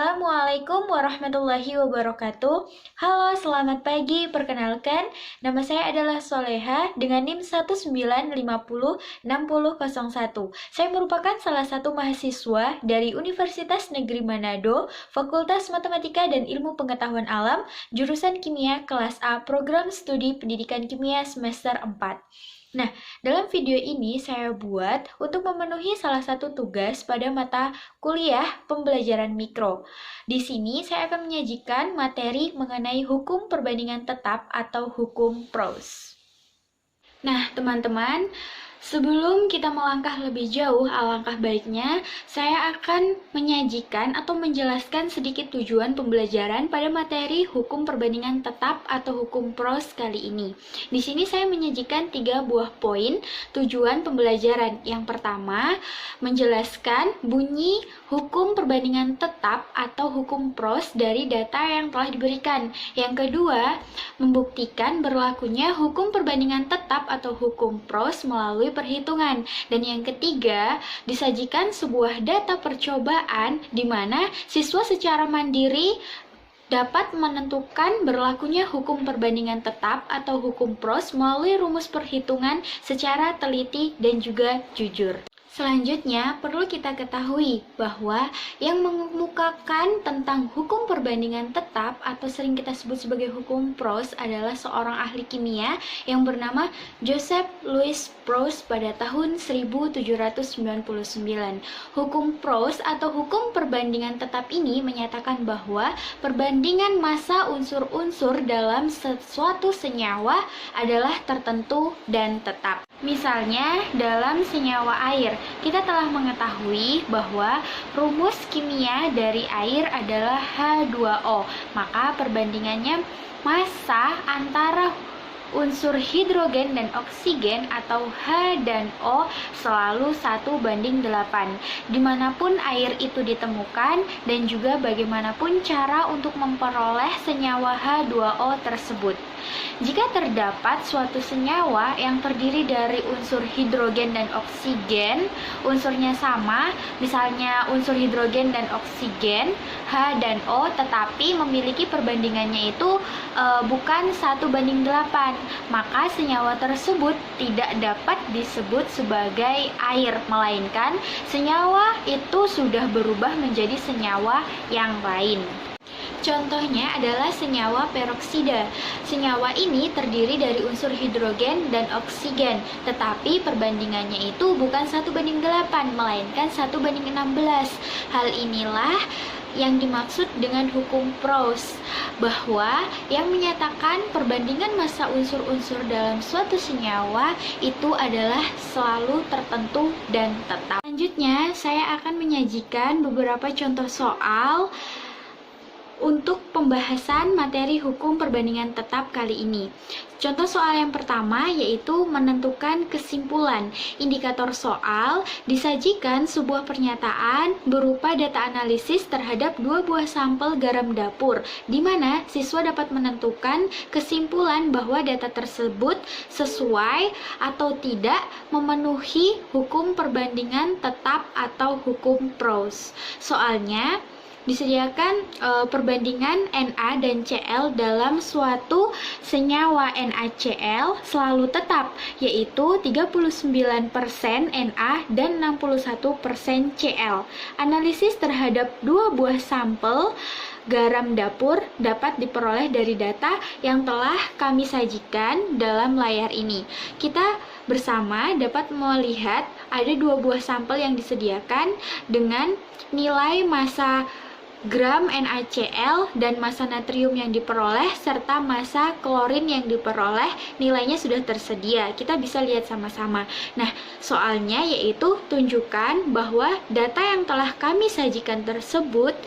Assalamualaikum warahmatullahi wabarakatuh. Halo, selamat pagi. Perkenalkan, nama saya adalah Soleha dengan NIM 1950601. Saya merupakan salah satu mahasiswa dari Universitas Negeri Manado, Fakultas Matematika dan Ilmu Pengetahuan Alam, jurusan Kimia kelas A, Program Studi Pendidikan Kimia semester 4. Nah, dalam video ini saya buat untuk memenuhi salah satu tugas pada mata kuliah pembelajaran mikro. Di sini saya akan menyajikan materi mengenai hukum perbandingan tetap atau hukum Pros. Nah, teman-teman, sebelum kita melangkah lebih jauh, alangkah baiknya saya akan menyajikan atau menjelaskan sedikit tujuan pembelajaran pada materi hukum perbandingan tetap atau hukum Pros kali ini. Di sini saya menyajikan 3 buah poin tujuan pembelajaran. Yang pertama, menjelaskan bunyi hukum perbandingan tetap atau hukum Pros dari data yang telah diberikan. Yang kedua, membuktikan berlakunya hukum perbandingan tetap atau hukum Pros melalui perhitungan. Dan yang ketiga, disajikan sebuah data percobaan di mana siswa secara mandiri dapat menentukan berlakunya hukum perbandingan tetap atau hukum Pros melalui rumus perhitungan secara teliti dan juga jujur. Selanjutnya, perlu kita ketahui bahwa yang mengemukakan tentang hukum perbandingan tetap atau sering kita sebut sebagai hukum Pros adalah seorang ahli kimia yang bernama Joseph Louis Pros pada tahun 1799. Hukum Pros atau hukum perbandingan tetap ini menyatakan bahwa perbandingan massa unsur-unsur dalam suatu senyawa adalah tertentu dan tetap. Misalnya, dalam senyawa air, kita telah mengetahui bahwa rumus kimia dari air adalah H2O. Maka perbandingannya massa antara unsur hidrogen dan oksigen atau H dan O selalu 1:8. Dimanapun air itu ditemukan dan juga bagaimanapun cara untuk memperoleh senyawa H2O tersebut. Jika terdapat suatu senyawa yang terdiri dari unsur hidrogen dan oksigen, unsurnya sama, misalnya unsur hidrogen dan oksigen, H dan O, tetapi memiliki perbandingannya itu bukan 1:8, maka senyawa tersebut tidak dapat disebut sebagai air, melainkan senyawa itu sudah berubah menjadi senyawa yang lain. Contohnya adalah senyawa peroksida. Senyawa ini terdiri dari unsur hidrogen dan oksigen, tetapi perbandingannya itu bukan 1:8, melainkan 1:16. Hal inilah yang dimaksud dengan hukum Pros, bahwa yang menyatakan perbandingan massa unsur-unsur dalam suatu senyawa itu adalah selalu tertentu dan tetap. Selanjutnya, saya akan menyajikan beberapa contoh soal untuk pembahasan materi hukum perbandingan tetap kali ini. Contoh soal yang pertama yaitu menentukan kesimpulan. Indikator soal disajikan sebuah pernyataan berupa data analisis terhadap 2 buah sampel garam dapur, di mana siswa dapat menentukan kesimpulan bahwa data tersebut sesuai atau tidak memenuhi hukum perbandingan tetap atau hukum Pros. Soalnya disediakan perbandingan Na dan Cl dalam suatu senyawa NaCl selalu tetap, yaitu 39% Na dan 61% Cl. Analisis terhadap 2 buah sampel garam dapur dapat diperoleh dari data yang telah kami sajikan dalam layar ini. Kita bersama dapat melihat ada 2 buah sampel yang disediakan dengan nilai massa gram NaCl dan massa natrium yang diperoleh serta massa klorin yang diperoleh nilainya sudah tersedia. Kita bisa lihat sama-sama. Nah, soalnya yaitu tunjukkan bahwa data yang telah kami sajikan tersebut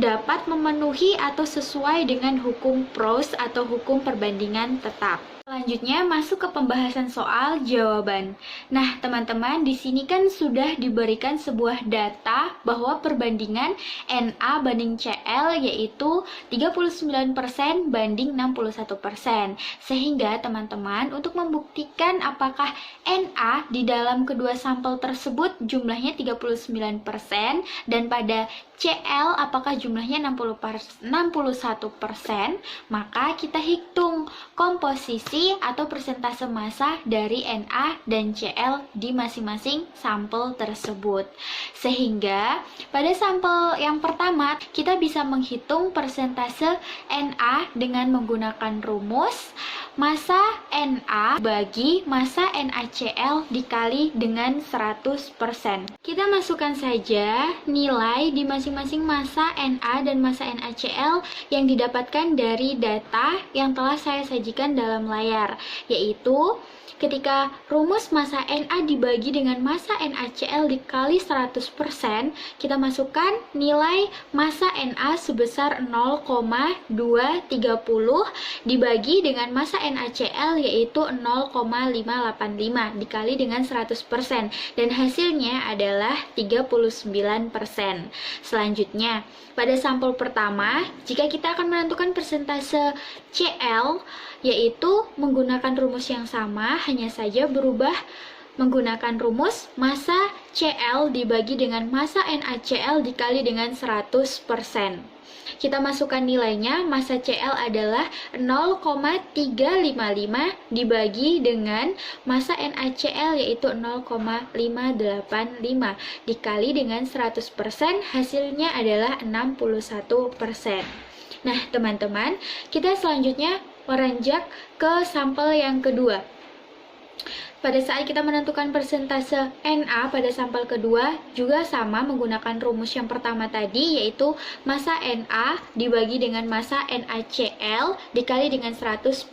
dapat memenuhi atau sesuai dengan hukum Pros atau hukum perbandingan tetap. Selanjutnya masuk ke pembahasan soal jawaban. Nah, teman-teman, di sini kan sudah diberikan sebuah data bahwa perbandingan NA banding CL yaitu 39% banding 61%. Sehingga teman-teman untuk membuktikan apakah NA di dalam kedua sampel tersebut jumlahnya 39% dan pada CL apakah jumlahnya 61%, maka kita hitung komposisi atau persentase massa dari Na dan Cl di masing-masing sampel tersebut. Sehingga pada sampel yang pertama kita bisa menghitung persentase Na dengan menggunakan rumus massa Na bagi massa NaCl dikali dengan 100%. Kita masukkan saja nilai di masing-masing massa Na dan massa NaCl yang didapatkan dari data yang telah saya sajikan dalam layar, yaitu ketika rumus massa Na dibagi dengan massa NaCl dikali 100%, kita masukkan nilai massa Na sebesar 0,230 dibagi dengan massa NaCl yaitu 0,585 dikali dengan 100%, dan hasilnya adalah 39%. Selanjutnya, pada sampel pertama, jika kita akan menentukan persentase Cl, yaitu menggunakan rumus yang sama, hanya saja berubah menggunakan rumus massa Cl dibagi dengan massa NaCl dikali dengan 100%. Kita masukkan nilainya, massa Cl adalah 0,355 dibagi dengan massa NaCl yaitu 0,585 dikali dengan 100%, hasilnya adalah 61%. Nah, teman-teman, kita selanjutnya meranjak ke sampel yang kedua. Pada saat kita menentukan persentase Na pada sampel kedua juga sama menggunakan rumus yang pertama tadi, yaitu massa Na dibagi dengan massa NaCl dikali dengan 100%.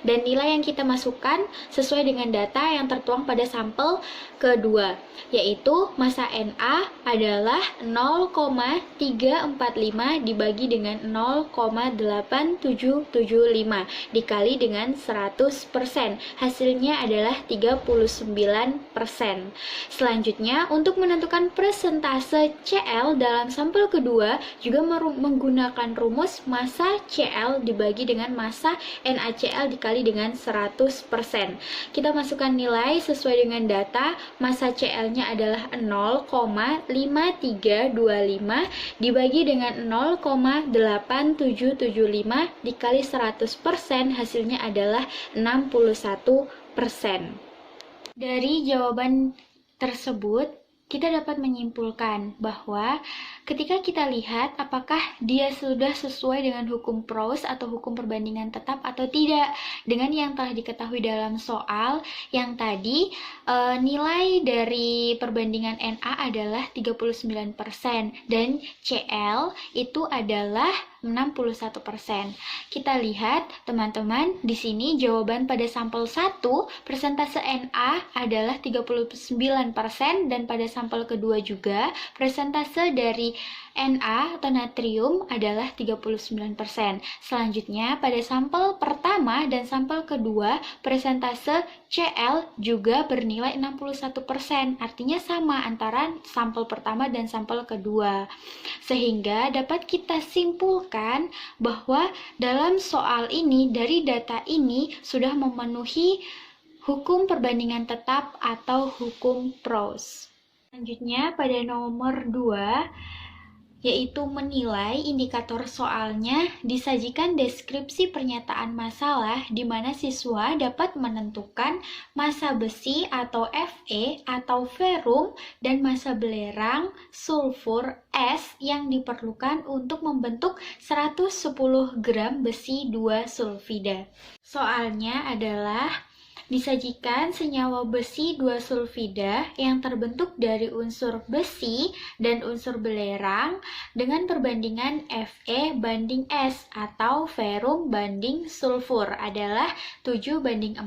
Dan nilai yang kita masukkan sesuai dengan data yang tertuang pada sampel kedua, yaitu massa Na adalah 0,345 dibagi dengan 0,8775 dikali dengan 100%. Hasilnya adalah 39%. Selanjutnya, untuk menentukan persentase Cl dalam sampel kedua juga menggunakan rumus massa Cl dibagi dengan massa NaCl dikali dengan 100%. Kita masukkan nilai sesuai dengan data, massa Cl-nya adalah 0,5325 dibagi dengan 0,8775 dikali 100%, hasilnya adalah 61%. Dari jawaban tersebut, kita dapat menyimpulkan bahwa ketika kita lihat apakah dia sudah sesuai dengan hukum Proust atau hukum perbandingan tetap atau tidak dengan yang telah diketahui dalam soal yang tadi, nilai dari perbandingan Na adalah 39% dan Cl itu adalah 61%. Kita lihat teman-teman, di sini jawaban pada sampel 1 persentase Na adalah 39% dan pada sampel kedua juga persentase dari Na atau natrium adalah 39%. Selanjutnya pada sampel pertama dan sampel kedua persentase Cl juga bernilai 61%. Artinya sama antara sampel pertama dan sampel kedua. Sehingga dapat kita simpulkan bahwa dalam soal ini dari data ini sudah memenuhi hukum perbandingan tetap atau hukum Proust. Selanjutnya pada nomor 2, yaitu menilai indikator soalnya, disajikan deskripsi pernyataan masalah di mana siswa dapat menentukan massa besi atau Fe atau ferum dan massa belerang sulfur S yang diperlukan untuk membentuk 110 gram besi 2 sulfida. Soalnya adalah disajikan senyawa besi 2 sulfida yang terbentuk dari unsur besi dan unsur belerang dengan perbandingan Fe banding S atau ferum banding sulfur adalah 7:4.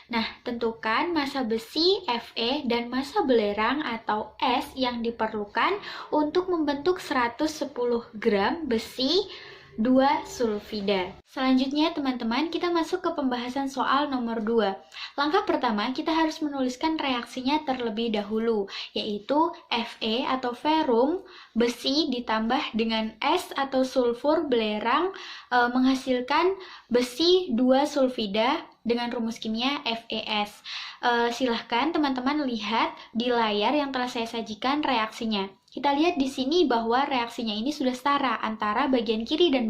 Nah, tentukan massa besi Fe dan massa belerang atau S yang diperlukan untuk membentuk 110 gram besi 2 sulfida. Selanjutnya teman-teman, kita masuk ke pembahasan soal nomor 2. Langkah pertama, kita harus menuliskan reaksinya terlebih dahulu, yaitu Fe atau ferrum besi ditambah dengan es atau sulfur belerang menghasilkan besi 2 sulfida dengan rumus kimia FeS. Silahkan teman-teman lihat di layar yang telah saya sajikan reaksinya. Kita lihat di sini bahwa reaksinya ini sudah setara antara bagian kiri dan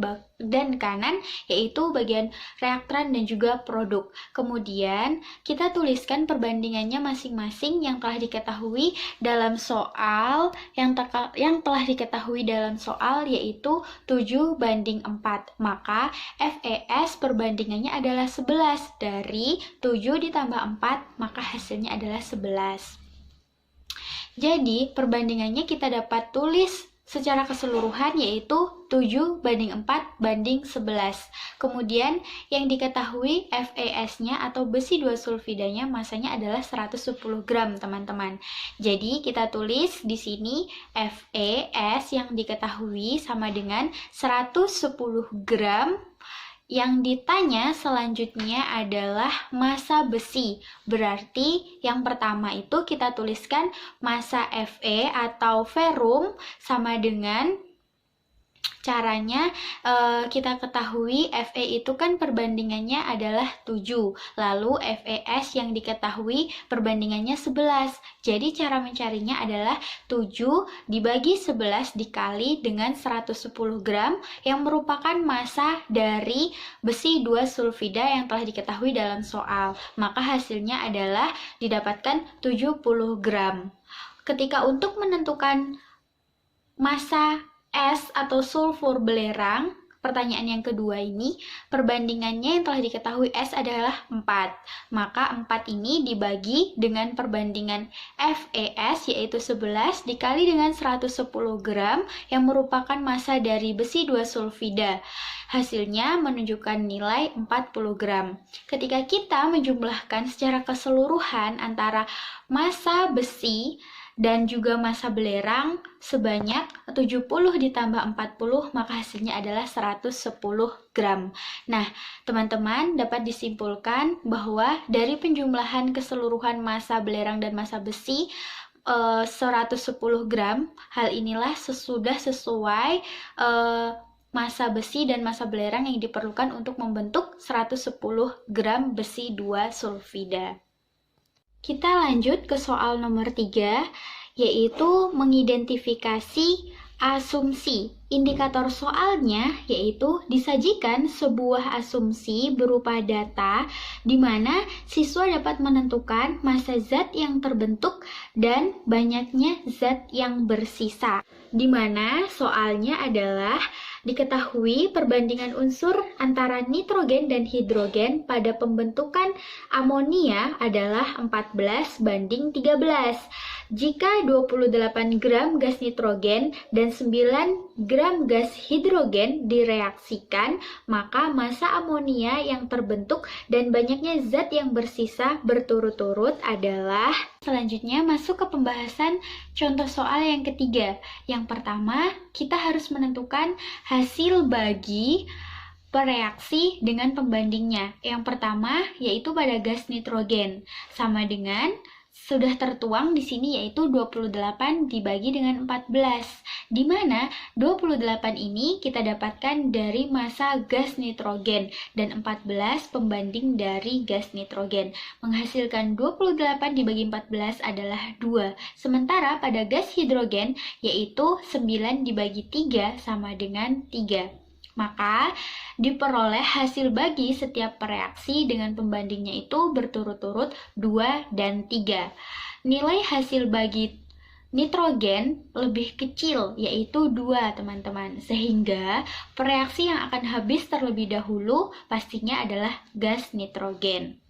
kanan, yaitu bagian reaktan dan juga produk. Kemudian kita tuliskan perbandingannya masing-masing yang telah diketahui dalam soal, yaitu 7:4. Maka FeS perbandingannya adalah 11. Dari 7 ditambah 4, maka hasilnya adalah 11. Jadi, perbandingannya kita dapat tulis secara keseluruhan yaitu 7:4:11. Kemudian, yang diketahui FeS-nya atau besi 2 sulfidanya masanya adalah 110 gram, teman-teman. Jadi, kita tulis di sini FeS yang diketahui sama dengan 110 gram. Yang ditanya selanjutnya adalah massa besi. Berarti yang pertama itu kita tuliskan massa Fe atau ferrum sama dengan caranya kita ketahui Fe itu kan perbandingannya adalah 7. Lalu FeS yang diketahui perbandingannya 11. Jadi cara mencarinya adalah 7 dibagi 11 dikali dengan 110 gram yang merupakan massa dari besi 2 sulfida yang telah diketahui dalam soal. Maka hasilnya adalah didapatkan 70 gram. Ketika untuk menentukan massa es atau sulfur belerang, pertanyaan yang kedua ini, perbandingannya yang telah diketahui es adalah 4. Maka 4 ini dibagi dengan perbandingan FeS yaitu 11 dikali dengan 110 gram yang merupakan massa dari besi 2 sulfida. Hasilnya menunjukkan nilai 40 gram. Ketika kita menjumlahkan secara keseluruhan antara massa besi dan juga massa belerang sebanyak 70 ditambah 40, maka hasilnya adalah 110 gram. Nah, teman-teman dapat disimpulkan bahwa dari penjumlahan keseluruhan massa belerang dan massa besi 110 gram, hal inilah sudah sesuai massa besi dan massa belerang yang diperlukan untuk membentuk 110 gram besi 2 sulfida. Kita lanjut ke soal nomor 3, yaitu mengidentifikasi asumsi. Indikator soalnya yaitu disajikan sebuah asumsi berupa data di mana siswa dapat menentukan massa zat yang terbentuk dan banyaknya zat yang bersisa. Di mana soalnya adalah diketahui perbandingan unsur antara nitrogen dan hidrogen pada pembentukan amonia adalah 14:13. Jika 28 gram gas nitrogen dan 9 gram gas hidrogen direaksikan, maka massa amonia yang terbentuk dan banyaknya zat yang bersisa berturut-turut adalah. Selanjutnya masuk ke pembahasan contoh soal yang ketiga. Yang pertama, kita harus menentukan hasil bagi bereaksi dengan pembandingnya. Yang pertama yaitu pada gas nitrogen sama dengan sudah tertuang di sini yaitu 28 dibagi dengan 14, di mana 28 ini kita dapatkan dari massa gas nitrogen dan 14 pembanding dari gas nitrogen. Menghasilkan 28 dibagi 14 adalah 2. Sementara pada gas hidrogen yaitu 9 dibagi 3 sama dengan 3. Maka diperoleh hasil bagi setiap reaksi dengan pembandingnya itu berturut-turut 2 dan 3. Nilai hasil bagi nitrogen lebih kecil yaitu 2, teman-teman. Sehingga reaksi yang akan habis terlebih dahulu pastinya adalah gas nitrogen.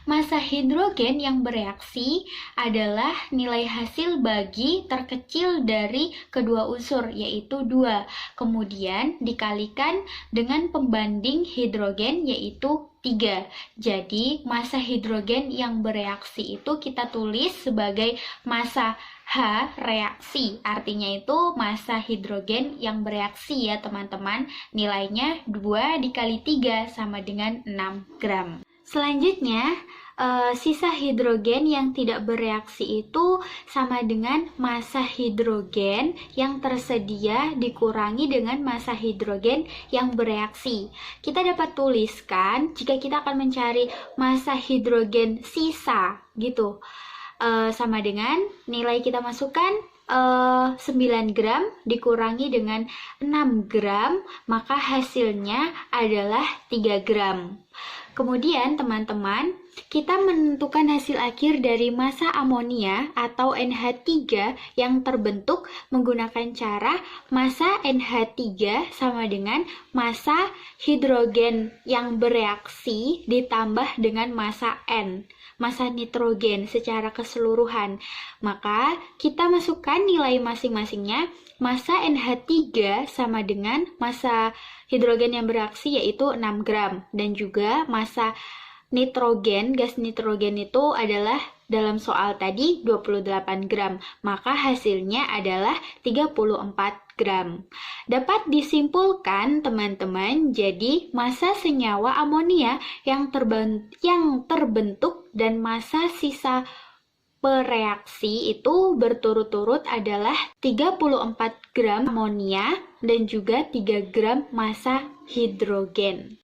Massa hidrogen yang bereaksi adalah nilai hasil bagi terkecil dari kedua unsur, yaitu 2. Kemudian dikalikan dengan pembanding hidrogen, yaitu 3. Jadi, massa hidrogen yang bereaksi itu kita tulis sebagai massa H. Reaksi, artinya itu massa hidrogen yang bereaksi ya teman-teman. Nilainya 2 dikali 3 sama dengan 6 gram. Selanjutnya, sisa hidrogen yang tidak bereaksi itu sama dengan massa hidrogen yang tersedia dikurangi dengan massa hidrogen yang bereaksi. Kita dapat tuliskan jika kita akan mencari massa hidrogen sisa gitu. Sama dengan nilai kita masukkan 9 gram dikurangi dengan 6 gram, maka hasilnya adalah 3 gram. Kemudian teman-teman, kita menentukan hasil akhir dari massa amonia atau NH3 yang terbentuk menggunakan cara massa NH3 sama dengan massa hidrogen yang bereaksi ditambah dengan massa N, massa nitrogen secara keseluruhan. Maka kita masukkan nilai masing-masingnya. Massa NH3 sama dengan massa hidrogen yang bereaksi yaitu 6 gram. Dan juga massa nitrogen, gas nitrogen itu adalah dalam soal tadi 28 gram. Maka hasilnya adalah 34 gram. Dapat disimpulkan teman-teman, jadi massa senyawa amonia yang terbentuk dan massa sisa bereaksi itu berturut-turut adalah 34 gram amonia dan juga 3 gram massa hidrogen.